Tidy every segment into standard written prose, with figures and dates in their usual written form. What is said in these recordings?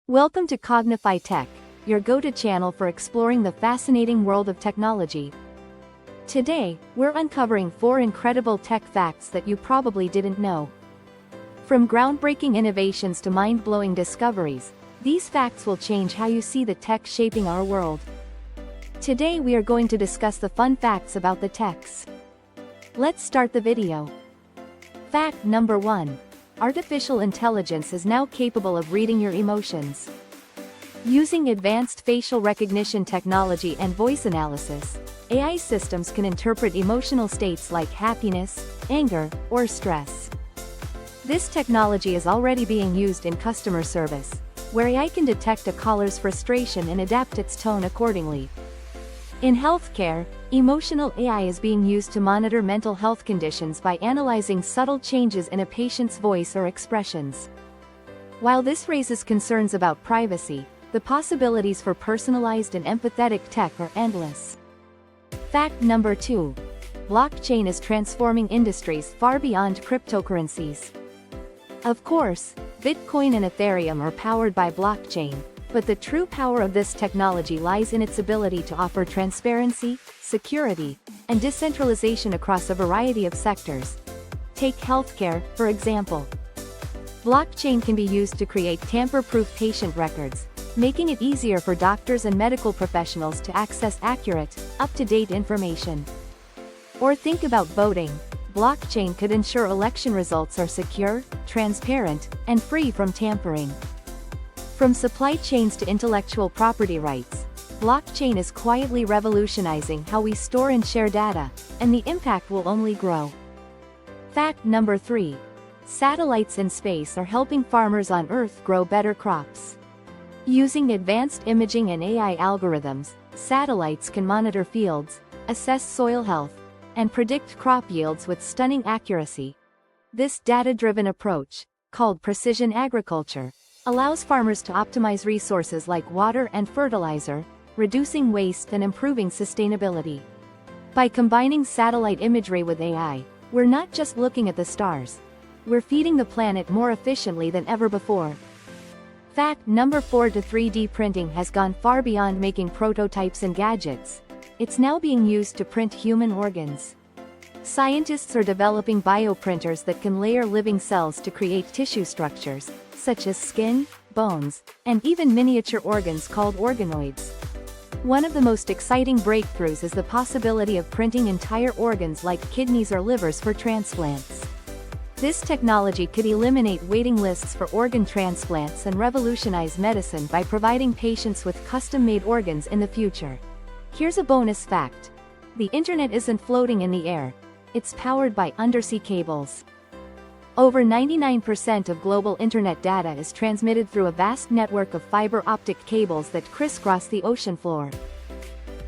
Welcome to Cognify Tech, your go-to channel for exploring the fascinating world of technology. Today, we're uncovering 4 incredible tech facts that you probably didn't know. From groundbreaking innovations to mind-blowing discoveries, these facts will change how you see the tech shaping our world. Today we are going to discuss the fun facts about the techs. Let's start the video. Fact number 1. Artificial intelligence is now capable of reading your emotions. Using advanced facial recognition technology and voice analysis, AI systems can interpret emotional states like happiness, anger, or stress. This technology is already being used in customer service, where AI can detect a caller's frustration and adapt its tone accordingly. In healthcare, emotional AI is being used to monitor mental health conditions by analyzing subtle changes in a patient's voice or expressions. While this raises concerns about privacy, the possibilities for personalized and empathetic tech are endless. Fact number 2. Blockchain is transforming industries far beyond cryptocurrencies. Of course, Bitcoin and Ethereum are powered by blockchain, but the true power of this technology lies in its ability to offer transparency, security, and decentralization across a variety of sectors. Take healthcare, for example. Blockchain can be used to create tamper-proof patient records, making it easier for doctors and medical professionals to access accurate, up-to-date information. Or think about voting. Blockchain could ensure election results are secure, transparent, and free from tampering. From supply chains to intellectual property rights, blockchain is quietly revolutionizing how we store and share data, and the impact will only grow. Fact number 3. Satellites in space are helping farmers on Earth grow better crops. Using advanced imaging and AI algorithms, satellites can monitor fields, assess soil health, and predict crop yields with stunning accuracy. This data-driven approach, called precision agriculture, allows farmers to optimize resources like water and fertilizer, reducing waste and improving sustainability. By combining satellite imagery with AI, we're not just looking at the stars. We're feeding the planet more efficiently than ever before. Fact number 4. 3D printing has gone far beyond making prototypes and gadgets. It's now being used to print human organs. Scientists are developing bioprinters that can layer living cells to create tissue structures, such as skin, bones, and even miniature organs called organoids. One of the most exciting breakthroughs is the possibility of printing entire organs like kidneys or livers for transplants. This technology could eliminate waiting lists for organ transplants and revolutionize medicine by providing patients with custom-made organs in the future. Here's a bonus fact. The internet isn't floating in the air. It's powered by undersea cables. Over 99% of global internet data is transmitted through a vast network of fiber optic cables that crisscross the ocean floor.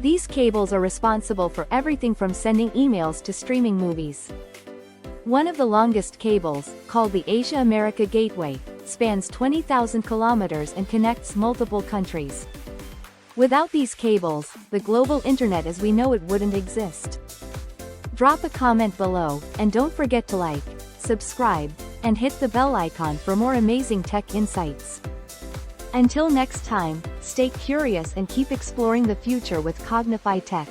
These cables are responsible for everything from sending emails to streaming movies. One of the longest cables, called the Asia-America Gateway, spans 20,000 kilometers and connects multiple countries. Without these cables, the global internet as we know it wouldn't exist. Drop a comment below, and don't forget to like, subscribe, and hit the bell icon for more amazing tech insights. Until next time, stay curious and keep exploring the future with Cognify Tech.